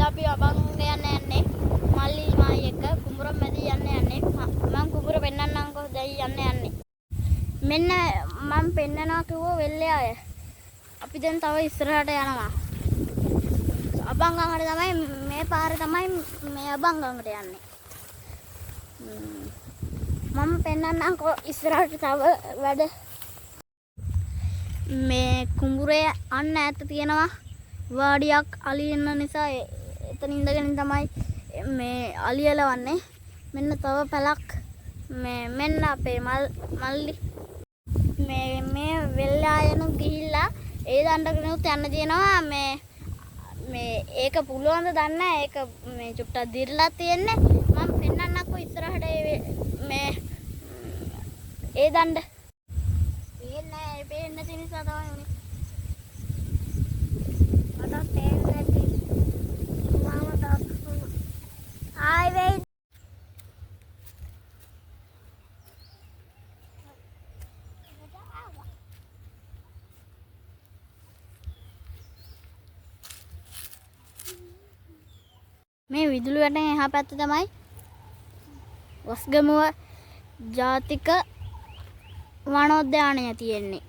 අපි අබංග යන්නේ මල්ලි මායි එක්ක කුඹුර මැද යන්නේ මම කුඹුර පෙන්නන්නම් කොහොමද යන්නේ මෙන්න මම පෙන්නනවා කිව්වෝ වෙල්ලේ අය අපි දැන් තව ඉස්සරහට යනවා අබංගකට තමයි මේ පාරේ තමයි මේ අබංගකට යන්නේ මම පෙන්නන්නම් කො ඉස්සරහට තව වැඩ මේ කුඹුරේ අන්න ඈත තියෙනවා වාඩියක් අලි ඉන්න නිසා එතන ඉඳගෙන තමයි මේ අලි එලවන්නේ මෙන්න තව පැලක් මෙන්න අපේ මල්ලි මේ වෙල්ලායන ගිහිල්ලා ඒ දණ්ඩකනුත් යන්න තියෙනවා මේ ඒක පුළුවන් ද දන්නේ නැහැ ඒක මේ චුට්ටක් දිර්ලා තියෙන්නේ මම පෙන්නන්නම්කෝ ඉස්සරහට මේ ඒ දණ්ඩ පේන්නේ නැති නිසා තමයි උනේ මට පේන්නේ නැති මම තාත් ආයි වෙයි මේ විදුලි වැටෙන එහා පැත්තේ තමයි වස්ගමුව ජාතික වනෝද්‍යානය තියෙන්නේ.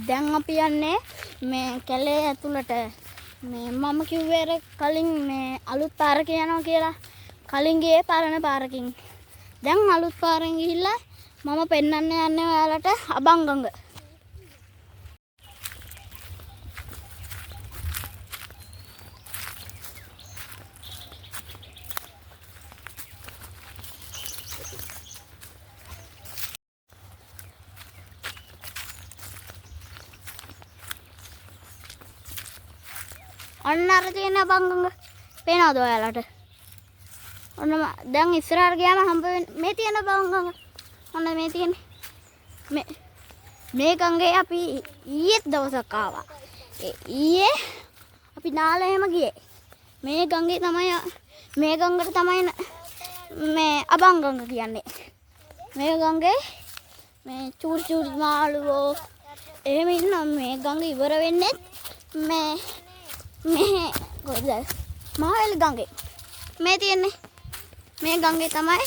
දැන් අපි යන්නේ මේ කැලේ ඇතුළට මේ මම කිව්වේ කලින් මේ අලුත් පාරක යනවා කියලා. කලින් ගියේ පරණ පාරකින්. දැන් අලුත් පාරෙන් ගිහිල්ලා මම පෙන්නන්න යන්නේ ඔයාලට අබංගඟ. අන්න අර තියෙන අබංගඟ පේනවද ඔයාලට? ඔන්න දැන් ඉස්සරහට ගියාම හම්බ වෙන්නේ මේ තියෙන අබංගඟ. ඔන්න මේ තියෙන්නේ. මේ ගඟේ අපි ඊයේ දවසක් ආවා. ඊයේ අපි නාලෙම ගියේ. මේ ගඟේ තමයි මේ ගඟට තමයි මේ අබංගඟ කියන්නේ. මේ ගඟේ මේ චූටි මාළුවෝ එහෙම ඉන්න මේ ගඟ ඉවර වෙන්නේ මේ කොහෙද මහවැලි ගඟේ මේ තියෙන්නේ මේ ගඟේ තමයි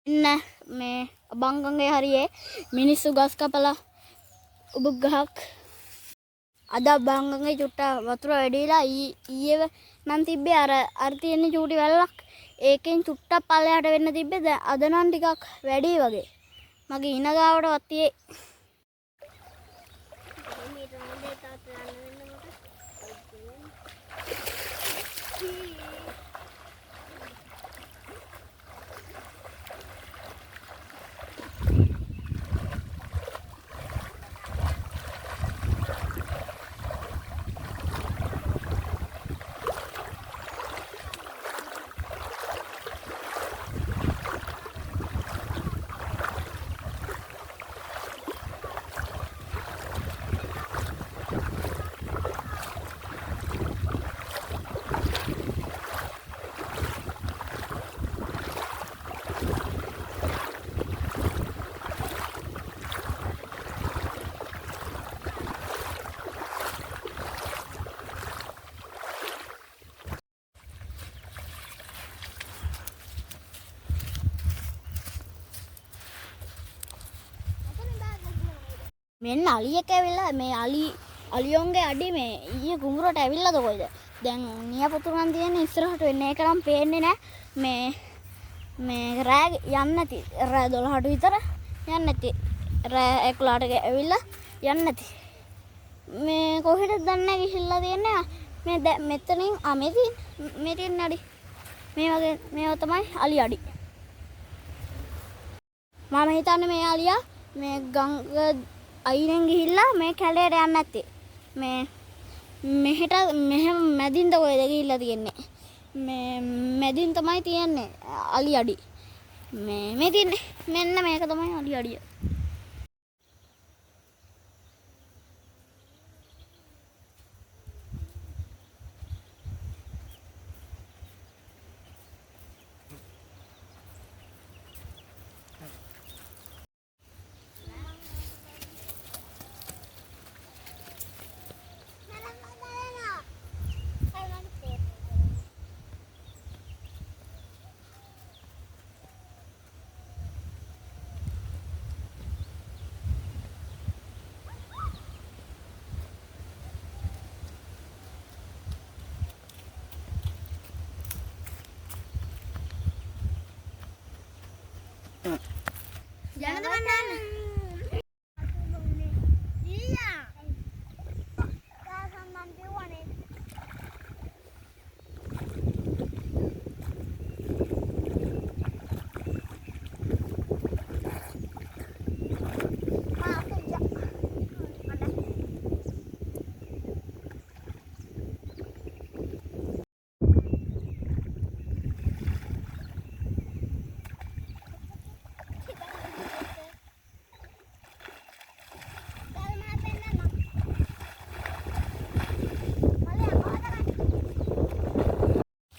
ඉන්න මේ අබංගඟේ හරියේ මිනිස්සු ගස් කපලා උබුක් ගහක් අද අබංගඟේ චුට්ටා වතුර වැඩිලා ඊයේ නම් තිබ්බේ අර තියෙන චූටි වැල්ලක් ඒකෙන් චුට්ටක් පල්ලෙහාට වෙන්න තිබ්බේ දැන් අද නම් ටිකක් වැඩි වගේ මගේ ඉන ගාවටවත් තියේ මෙන්න අලියෙක් ඇවිල්ලා මේ අලියොන්ගේ අඩි මේ ඊයේ කුඹුරට ඇවිල්ලාද කොයිද දැන් නියපොතුරන් තියෙන ඉස්සරහට වෙන්නේ ඒක නම් පේන්නේ නැහැ මේ රෑ යන්න නැති රෑ 12ට විතර යන්න නැති රෑ 11ට ඇවිල්ලා යන්න නැති මේ කොහෙටද දන්නේ ගිහිල්ලා තියන්නේ මේ මෙතනින් මේ තියෙන අඩි මේ වගේ මේවා තමයි අලි අඩි මම හිතන්නේ මේ අලියා මේ ගඟ අයිනෙන් ගිහිල්ලා මේ කැලේට යන්න නැත්තේ මේ මෙහෙම මැදින්ද කොහෙද ගිහිල්ලා තියන්නේ මේ මැදින් තමයි තියන්නේ අලි අඩි මේ තියන්නේ මෙන්න මේක තමයි අලි අඩිය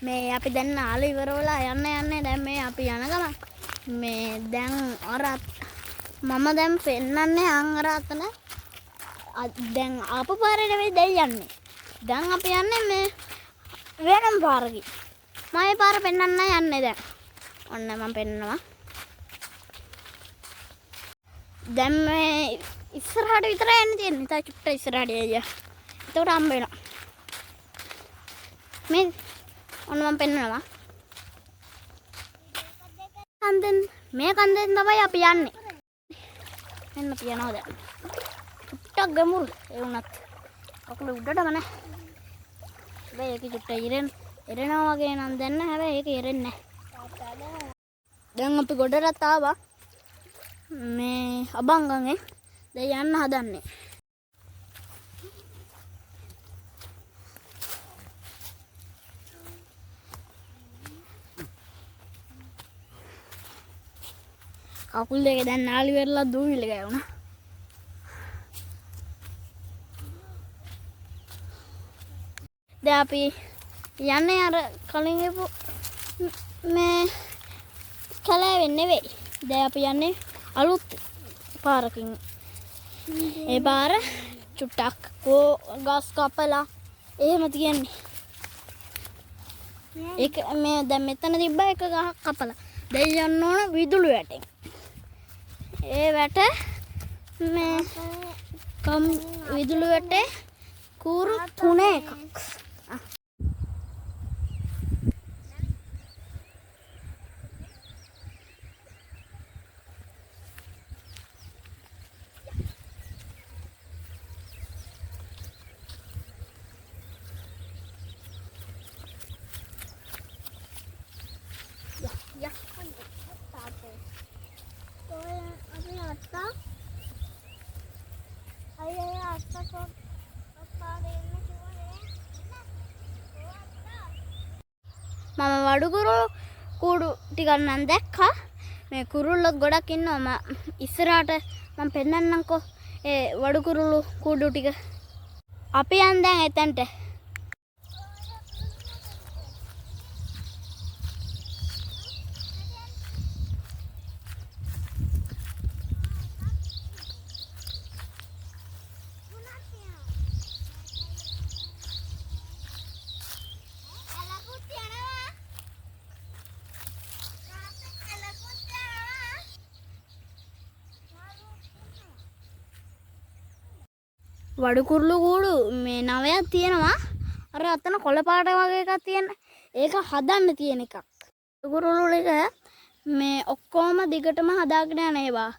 මේ අපි දැන් ආලු ඉවර වෙලා යන්නේ දැන් මේ අපි යන ගමන් මේ දැන් අර මම දැන් පෙන්නන්නේ අර අතන දැන් ආපු පාරේ නෙවෙයි දැන් යන්නේ. දැන් අපි යන්නේ මේ වෙනම පාරකින්. මම මේ පාර පෙන්නන්න යන්නේ දැන්. ඔන්න මම පෙන්නනවා. දැන් මේ ඉස්සරහට විතරයි යන්න තියෙන්නේ. තා චුට්ට ඉස්සරහට යయ్యා. ඒකට හම්බ වෙනවා. මේ ඔන්න මම පෙන්නනවා. මේ කන්දෙන් තමයි අපි යන්නේ. මෙන්න පියනවා දැන්. චුට්ටක් ගමුරු ඒ වුණත්. අකුල උඩටම නැහැ. හැබැයි ඒක චුට්ට ඉරෙනවා වගේ නම් දැන් නැහැ. හැබැයි ඒක ඉරෙන්නේ නැහැ. දැන් අපි ගොඩට ආවා. මේ අබංගගේ දැන් යන්න හදන්නේ. කකුල් දෙක දැන් නාලි වෙරලා දූවිලි ගෑවුණා. දැන් අපි යන්නේ අර කලින් ගිහපු මේ කලාවෙන් නෙවෙයි. දැන් අපි යන්නේ අලුත් පාරකින්. ඒ පාර චුට්ටක් ගස් කපලා එහෙම තියන්නේ. ඒක මේ දැන් මෙතන තිබ්බ එක ගහක් කපලා. දැන් යන්න ඕන විදුලි වැටෙන්. ඒ වැට මේ විදුලි වැටේ කූරු 3 එකක්. මම වඩුකුරු කූඩු ටිකක් නම් දැක්කා. මේ කුරුල්ලොත් ගොඩක් ඉන්නවා. ඉස්සරහට මම පෙන්නන්නම්කෝ ඒ වඩුකුරුළු කූඩු ටික. අපි යන් දැන් එතනට. වඩුකුරුළු කූඩු මේ 9ක් තියෙනවා. අර අතන කොළ පාට වගේ එකක් තියෙන. ඒක හදන්න තියෙන එකක්. වඩුකුරුළු ටික මේ ඔක්කොම දිගටම හදාගෙන යන ඒවා.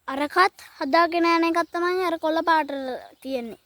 අරකත් හදාගෙන යන එකක් තමයි අර කොළ පාට තියෙන්නේ.